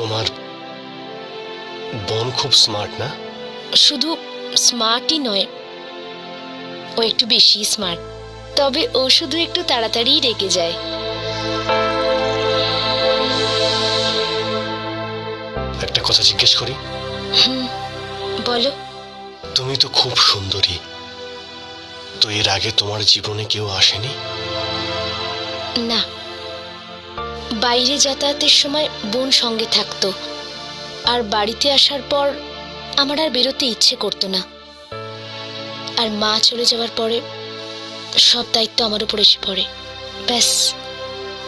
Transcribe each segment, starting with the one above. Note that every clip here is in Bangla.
তোমার বোন খুব স্মার্ট না? শুধু স্মার্টই নয়, ও একটু বেশি স্মার্ট। তবে ও শুধু একটু তাড়াতাড়ি রেগে যায়। একটা কথা জিজ্ঞেস করি? বলো। তুমি তো খুব সুন্দরী, তো এর আগে তোমার জীবনে কেউ আসেনি? না, বাইরে যাতায়াতের সময় বোন সঙ্গে থাকতো, আর বাড়িতে আসার পর আমার আর বেরোতে ইচ্ছে করতো না। আর মা চলে যাওয়ার পরে সব দায়িত্ব আমার উপর এসে পড়ে। ব্যাস,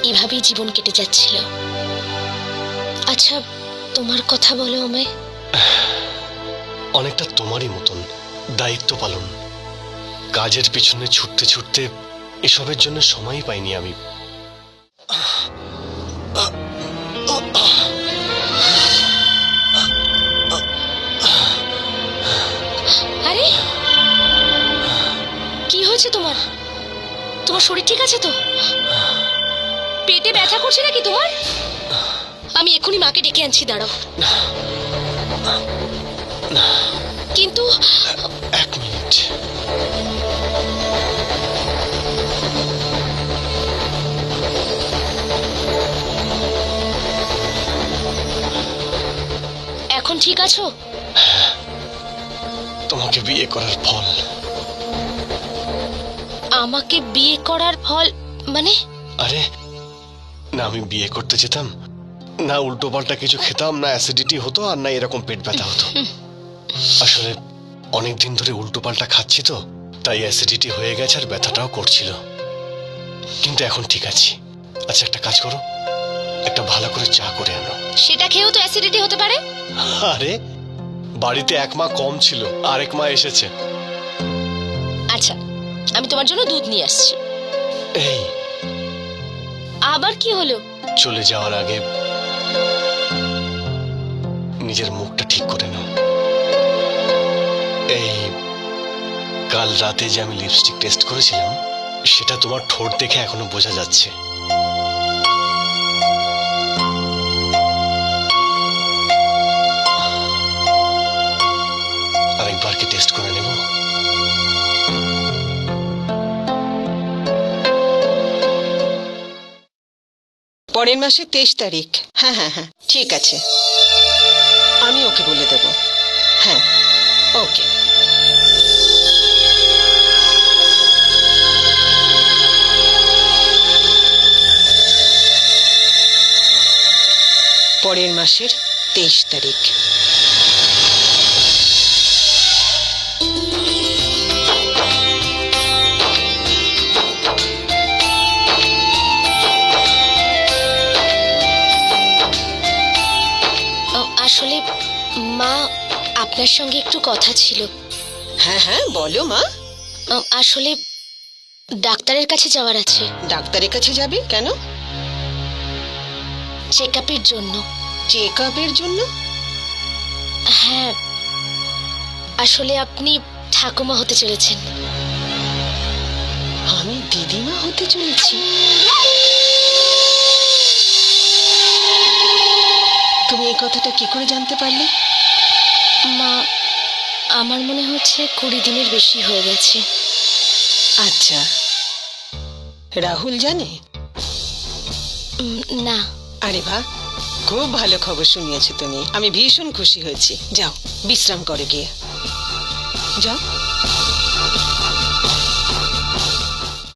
এভাবেই জীবন কেটে যাচ্ছিল। আচ্ছা, তোমার কথা বলো আমায়। অনেকটা তোমারই মতন, দায়িত্ব পালন, কাজের পিছনে ছুটতে ছুটতে এসবের জন্য সময়ই পাইনি আমি। আরে, কি হয়েছে তোমার? তোমার শরীর ঠিক আছে তো? পেটে ব্যথা করছে নাকি তোমার? আমি এক্ষুনি মাকে ডেকে আনছি, দাঁড়াও। কিন্তু 1 মিনিট। এখন ঠিক আছো? তোমাকে বিয়ে করার ফল। আমাকে বিয়ে করার ফল মানে? আরে না, আমি বিয়ে করতে যেতাম না, উল্টো পাল্টা কিছু খেতাম না, অ্যাসিডিটি হতো, আর না এরকম পেট ব্যথা হতো। আসলে অনেকদিন ধরে উল্টো পাল্টা খাচ্ছি তো, তাই অ্যাসিডিটি হয়ে গেছে আর ব্যথাটাও করছিল, কিন্তু এখন ঠিক আছি। আচ্ছা, একটা কাজ করো, একটা ভালো করে চা করে আনো। সেটা খেয়েও তো অ্যাসিডিটি হতে পারে। আরে বাড়িতে 1 মা কম ছিল, আরেক মা এসেছে। আচ্ছা, আমি তোমার জন্য দুধ নিয়ে আসছি। এই, আবার কি হলো? চলে যাওয়ার আগে নিজের মুখটা ঠিক করে নাও। এই, কাল রাতে যে আমি লিপস্টিক টেস্ট করেছিলাম, সেটা তোমার ঠোঁট দেখে এখনো বোঝা যাচ্ছে। আরেকবার কি টেস্ট করে নেব? পরের মাসে 23 তারিখ। হ্যাঁ হ্যাঁ হ্যাঁ, ঠিক আছে, আমি ওকে বলে দেব। হ্যাঁ, ওকে। পরের মাসের 23 তারিখ। আসলে মা, আপনার সঙ্গে একটু কথা ছিল। হ্যাঁ হ্যাঁ, বলো মা। আসলে ডাক্তারের কাছে যাওয়ার আছে। ডাক্তারের কাছে যাবে কেন? চেক আপের জন্য। চেক আপের জন্য? হ্যাঁ, আসলে আপনি ঠাকুমা হতে চলেছেন। আমি দিদিমা হতে চলেছি? তুমি এই কথাটা কি করে জানতে পারলে? মা, আমার মনে হচ্ছে 20 দিনের বেশি হয়ে গেছে। আচ্ছা, রাহুল জানে? না। আরে বাহ, খুব ভালো খবর শুনিয়েছো তুমি। আমি ভীষণ খুশি হয়েছি। যাও, বিশ্রাম করে গিয়ে যাও।